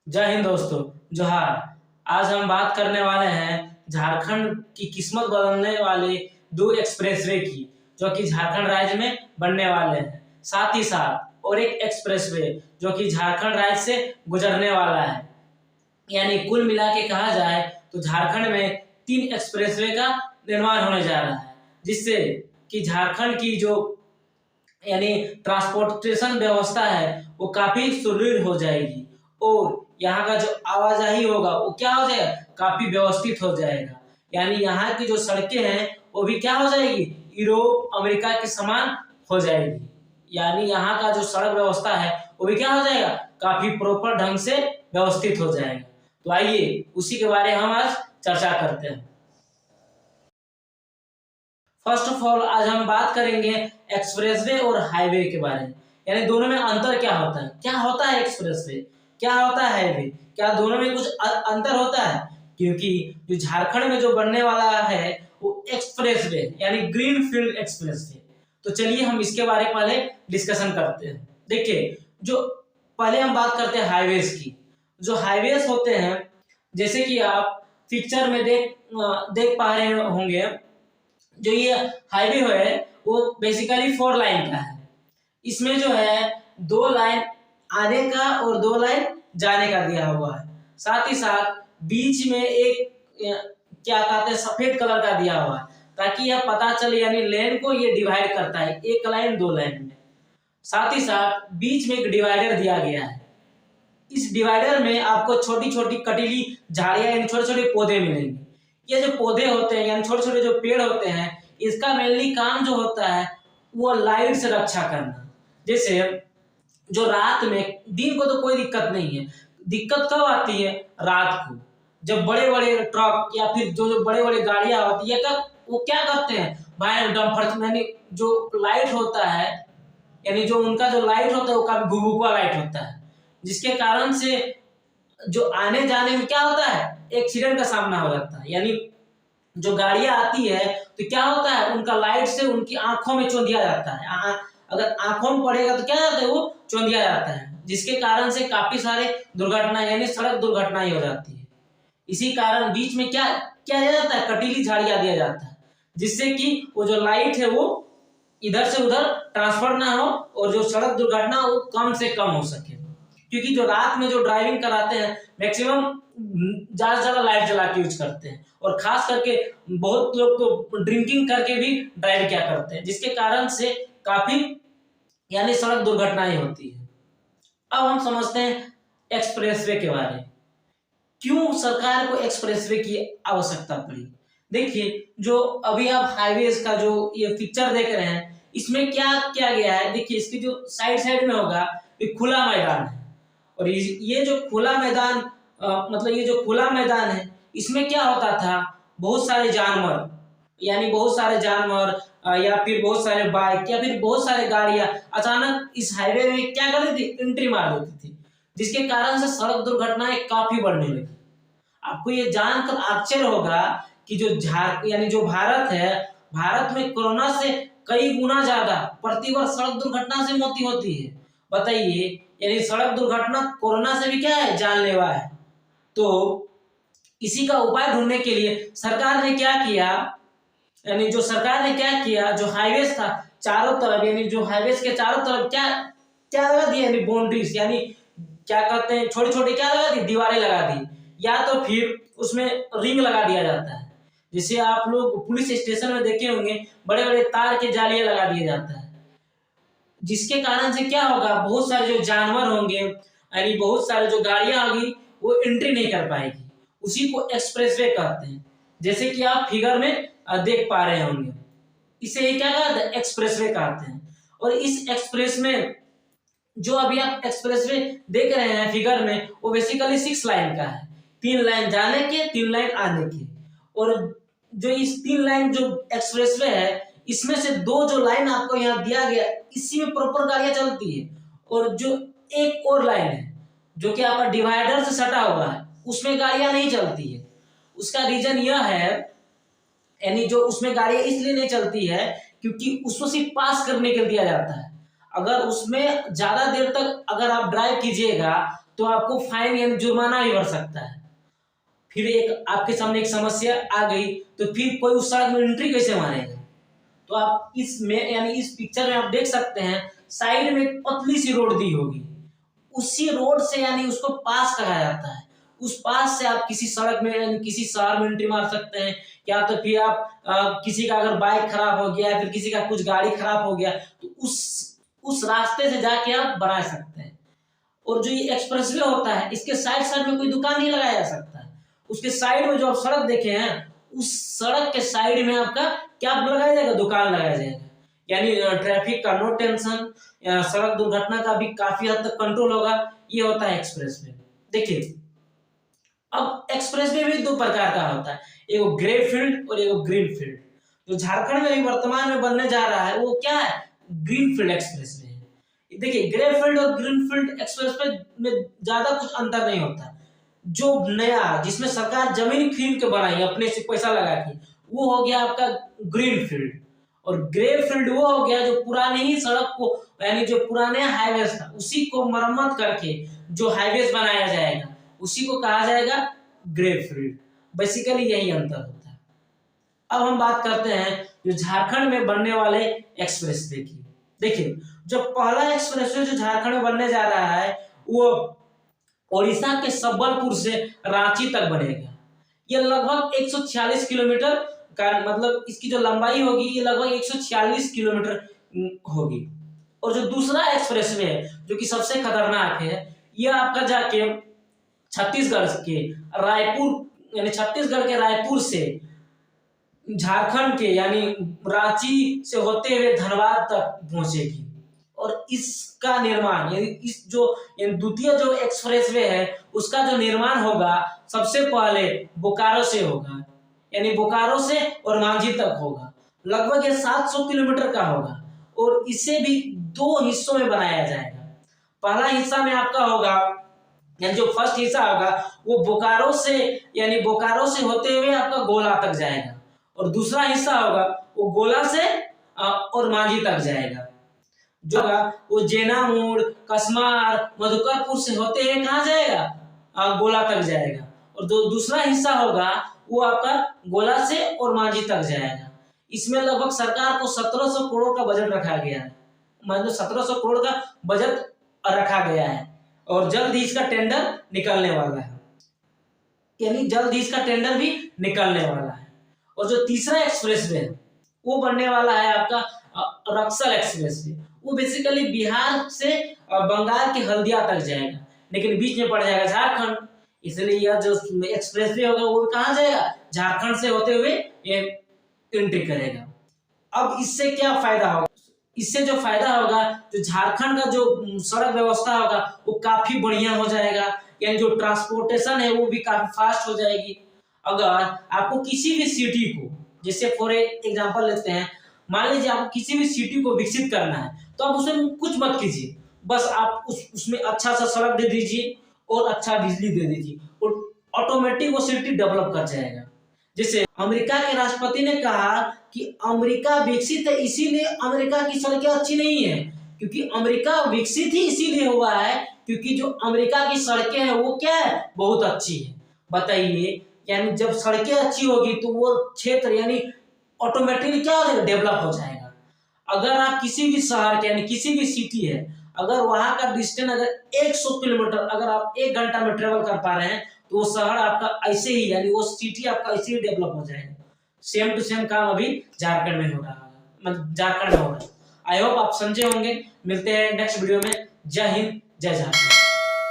जय हिंद दोस्तों। जोहार। आज हम बात करने वाले हैं झारखंड की किस्मत बदलने वाले दो एक्सप्रेसवे की, जो कि झारखंड राज्य में बनने वाले हैं। साथ ही साथ और एक एक्सप्रेसवे जो कि झारखंड राज्य से गुजरने वाला है। यानी कुल मिला के कहा जाए तो झारखंड में 3 एक्सप्रेसवे का निर्माण होने जा रहा है, जिससे कि झारखंड की जो यानी ट्रांसपोर्टेशन व्यवस्था है वो काफी सुदृढ़ हो जाएगी और यहाँ का जो आवाजाही होगा वो क्या हो जाएगा, काफी व्यवस्थित हो जाएगा। यानी यहाँ की जो सड़कें हैं वो भी क्या हो जाएगी, यूरोप अमेरिका के समान हो जाएगी। यानी यहाँ का जो सड़क व्यवस्था है वो भी क्या हो जाएगा, काफी प्रॉपर ढंग से व्यवस्थित हो जाएगा। तो आइए उसी के बारे में हम आज चर्चा करते हैं। फर्स्ट ऑफ ऑल आज हम बात करेंगे एक्सप्रेसवे और हाईवे के बारे में। यानी दोनों में अंतर क्या होता है, क्या होता है एक्सप्रेसवे, क्या होता है हाईवे, क्या दोनों में कुछ अंतर होता है? क्योंकि जो झारखंड में जो बनने वाला है वो एक्सप्रेसवे यानी ग्रीन फील्ड एक्सप्रेसवे। तो चलिए हम इसके बारे में पहले डिस्कशन करते हैं। देखिए, जो पहले हम बात करते हैं हाईवेज की। जो हाईवेज होते हैं, जैसे कि आप पिक्चर में देख पा रहे होंगे, जो ये हाईवे है वो बेसिकली 4 लाइन का है। इसमें जो है 2 लाइन आने का और 2 लाइन जाने का दिया हुआ है। साथ ही साथ बीच में एक क्या कहते हैं, सफेद कलर का दिया हुआ है, ताकि यह पता चले, यानी लेन को ये डिवाइड करता है, 1 लाइन 2 लाइन में। साथ ही साथ बीच में एक डिवाइडर दिया गया है। इस डिवाइडर में आपको छोटी छोटी कटीली झाड़ियां यानी छोटे छोटे पौधे मिलेंगे। ये जो पौधे होते हैं यानी छोटे छोटे जो पेड़ होते हैं, इसका मेनली काम जो होता है वो लाइट से रक्षा करना। जैसे जो रात में, दिन को तो कोई दिक्कत नहीं है, दिक्कत कब आती है, रात को, जब बड़े बड़े ट्रक या फिर जो बड़े बड़े गाड़ियां होती है, कब वो क्या करते हैं, भाई डंपर, यानी जो लाइट होता है, यानी जो उनका जो लाइट होता है वो काफी भुभुआ लाइट होता है, जिसके कारण से जो आने जाने में क्या होता है, एक्सीडेंट का सामना हो जाता है। यानी जो गाड़ियां आती है तो क्या होता है, उनका लाइट से उनकी आंखों में चौंधिया जाता है। अगर आंखों में पड़ेगा तो क्या जाता है, वो चौंधिया जाता है, जिसके कारण से काफी सारे दुर्घटनाएं यानी सड़क दुर्घटनाएं हो जाती है। इसी कारण बीच में क्या क्या दिया जाता है, कटीली झाड़ियां दिया जाता है, जिससे कि वो जो लाइट है वो इधर से उधर ट्रांसफर ना हो और जो सड़क दुर्घटना वो कम से कम हो सके। क्योंकि जो रात में जो ड्राइविंग कराते हैं मैक्सिमम ज्यादा से ज्यादा लाइट जला के यूज करते हैं, और खास करके बहुत लोग तो ड्रिंकिंग करके भी ड्राइव क्या करते हैं, जिसके कारण से काफी यानी सड़क दुर्घटनाएं होती है। अब हम समझते हैं एक्सप्रेसवे के बारे में। क्यों सरकार को एक्सप्रेसवे की आवश्यकता पड़ी? देखिए, जो अभी आप हाईवेज का जो ये पिक्चर देख रहे हैं, इसमें क्या किया गया है, देखिए इसकी जो साइड साइड में होगा ये खुला मैदान है, और ये जो खुला मैदान मतलब ये जो खुला मैदान है, इसमें क्या होता था, बहुत सारे जानवर, यानी बहुत सारे जानवर या फिर बहुत सारे बाइक या फिर बहुत सारे गाड़ियां अचानक इस हाईवे में क्या कर देती, एंट्री मार देती थी, जिसके कारण से सड़क दुर्घटनाएं काफी बढ़ने लगी। आपको ये जानकर आश्चर्य होगा कि जो यानी जो भारत है, भारत में कोरोना से कई गुना ज्यादा प्रतिवर्ष सड़क दुर्घटना से मौत होती है। बताइए, यानी सड़क दुर्घटना कोरोना से भी क्या है, जानलेवा है। तो इसी का उपाय ढूंढने के लिए सरकार ने क्या किया, यानी जो सरकार ने क्या किया, जो हाईवेज था चारों तरफ, यानी जो हाईवेज के चारों तरफ क्या क्या लगा दी, यानी बाउंड्रीज, यानी क्या कहते हैं, छोटी छोटी क्या लगा दी, दीवारें लगा दी, या तो फिर उसमें रिंग लगा दिया जाता है। जैसे आप लोग पुलिस स्टेशन में देखे होंगे, बड़े बड़े तार के जालियां लगा दिया जाता है, जिसके कारण से क्या होगा, बहुत सारे जो जानवर होंगे यानी बहुत सारे जो गाड़ियां होगी वो एंट्री नहीं कर पाएगी। उसी को एक्सप्रेसवे कहते हैं, जैसे कि आप फिगर में देख पा रहे होंगे। इसे क्या कहते हैं, एक्सप्रेसवे कहते हैं। और इस एक्सप्रेस में जो अभी आप एक्सप्रेसवे देख रहे हैं फिगर में, वो बेसिकली 6 लाइन का है, 3 लाइन जाने के, 3 लाइन आने के। और जो इस 3 लाइन जो एक्सप्रेसवे है, इसमें से 2 जो लाइन आपको यहाँ दिया गया, इसी में प्रॉपर गाड़ियां चलती है, और जो एक और लाइन है जो कि आपका डिवाइडर से सटा हुआ है, उसमें गाड़ियां नहीं चलती है। उसका रीजन यह है, यानी जो उसमें गाड़ियां इसलिए नहीं चलती है क्योंकि उसको सिर्फ पास करने के लिए दिया जाता है। अगर उसमें ज्यादा देर तक अगर आप ड्राइव कीजिएगा तो आपको फाइन यानी जुर्माना भी बढ़ सकता है। फिर एक आपके सामने एक समस्या आ गई, तो फिर कोई उस सड़क में एंट्री कैसे मारेगा? तो आप इसमें यानी इस पिक्चर में आप देख सकते हैं साइड में एक पतली सी रोड दी होगी, उसी रोड से यानी उसको पास कहा जाता है। उस पास से आप किसी सड़क में यानी किसी शहर में एंट्री मार सकते हैं, या तो फिर आप किसी का अगर बाइक खराब हो गया, फिर किसी का कुछ गाड़ी खराब हो गया, तो उस रास्ते से जाके आप बना सकते हैं। और जो ये एक्सप्रेसवे होता है, इसके साइड साइड में कोई दुकान नहीं लगाया जा सकता है। उसके साइड में जो आप सड़क देखे हैं, उस सड़क के साइड में आपका क्या लगाया जाएगा? दुकान लगाया जाएगा। यानी ट्रैफिक का नो टेंशन, सड़क दुर्घटना का भी काफी हद तक कंट्रोल होगा। ये होता है एक्सप्रेसवे। देखिए, अब एक्सप्रेसवे भी दो प्रकार का होता है, एक ग्रे फील्ड और एक ग्रीन फील्ड। जो झारखंड में भी वर्तमान में बनने जा रहा है वो क्या है? ग्रीन फील्ड एक्सप्रेसवे है। देखिए, ग्रे फील्ड और ग्रीन फील्ड एक्सप्रेसवे में ज्यादा कुछ अंतर नहीं होता। जो नया जिसमें सरकार जमीन खरीद के बनाई अपने से पैसा लगा के, वो हो गया आपका ग्रीन फील्ड। और ग्रे फील्ड वो हो गया जो पुरानी ही सड़क को यानी जो पुराने हाईवे था उसी को मरम्मत करके जो हाईवे बनाया जाएगा उसी को कहा जाएगा ग्रे फील्ड। बेसिकली यही अंतर होता है। अब हम बात करते हैं जो झारखंड में बनने वाले एक्सप्रेसवे की। देखिए, जो पहला एक्सप्रेसवे जो झारखंड में बनने जा रहा है वो ओडिशा के संबलपुर से रांची तक बनेगा। यह लगभग 146 किलोमीटर का, मतलब इसकी जो लंबाई होगी ये लगभग 146 किलोमीटर होगी। और जो दूसरा एक्सप्रेसवे है जो कि सबसे खतरनाक है, यह आपका जाके छत्तीसगढ़ के रायपुर यानी छत्तीसगढ़ के रायपुर से झारखंड के यानी रांची से होते हुए धनबाद तक पहुंचेगी। और इसका निर्माण यानी इस जो द्वितीय जो एक्सप्रेसवे है उसका जो निर्माण होगा सबसे पहले बोकारो से होगा, यानी बोकारो से और मांझी तक होगा। लगभग ये 700 किलोमीटर का होगा और इसे भी दो हिस्सों में बनाया जाएगा। पहला हिस्सा में आपका होगा यानी जो फर्स्ट हिस्सा होगा वो बोकारो से यानी बोकारो से होते हुए आपका गोला तक जाएगा, और दूसरा हिस्सा होगा वो गोला से और मांझी तक जाएगा। जो वो जेनामूड़, कसमार, मधुकरपुर से होते हुए कहाँ जाएगा? गोला तक जाएगा। और जो दूसरा हिस्सा होगा वो आपका गोला से और मांझी तक जाएगा। इसमें लगभग सरकार को 1700 करोड़ का बजट रखा गया है, मतलब 1700 करोड़ का बजट रखा गया है। और जल्द ही इसका टेंडर निकलने वाला है, यानी जल्द ही इसका टेंडर भी निकलने वाला है। और जो तीसरा एक्सप्रेसवे है वो बनने वाला है आपका रक्सर एक्सप्रेसवे। वो बेसिकली बिहार से बंगाल के हल्दिया तक जाएगा, लेकिन बीच में पड़ जाएगा झारखंड, इसलिए यह जो एक्सप्रेसवे होगा वो कहाँ जाएगा? झारखंड से होते हुए ये एंट्री करेगा। अब इससे क्या फायदा होगा? इससे जो फायदा होगा, जो झारखंड का जो सड़क व्यवस्था होगा वो काफी बढ़िया हो जाएगा, यानी जो ट्रांसपोर्टेशन है वो भी काफी फास्ट हो जाएगी। अगर आपको किसी भी सिटी को, जैसे फॉर एग्जांपल लेते हैं, मान लीजिए आपको किसी भी सिटी को विकसित करना है तो आप उसमें कुछ मत कीजिए, बस आप उसमें अच्छा सा सड़क दे दीजिए और अच्छा बिजली दे दीजिए और ऑटोमेटिक वो सिटी डेवलप कर जाएगा। जैसे अमेरिका के राष्ट्रपति ने कहा कि अमेरिका विकसित है इसीलिए अमेरिका की सड़कें अच्छी नहीं है, क्योंकि अमेरिका विकसित ही इसीलिए हुआ है क्योंकि जो अमेरिका की सड़कें हैं वो क्या है? बहुत अच्छी है। बताइए, यानी जब सड़कें अच्छी होगी तो वो क्षेत्र यानी ऑटोमेटिकली क्या हो जाएगा? डेवलप हो जाएगा। अगर आप किसी भी शहर के यानी किसी भी सिटी है, अगर वहां का डिस्टेंस अगर 100 किलोमीटर अगर आप 1 घंटा में ट्रेवल कर पा रहे हैं तो वो शहर आपका ऐसे ही यानी वो सिटी आपका ऐसे ही डेवलप हो जाएगा। सेम टू सेम काम अभी झारखंड में हो रहा है, मतलब झारखंड में हो रहा है। आई होप आप समझे होंगे। मिलते हैं नेक्स्ट वीडियो में। जय हिंद, जय झारखंड।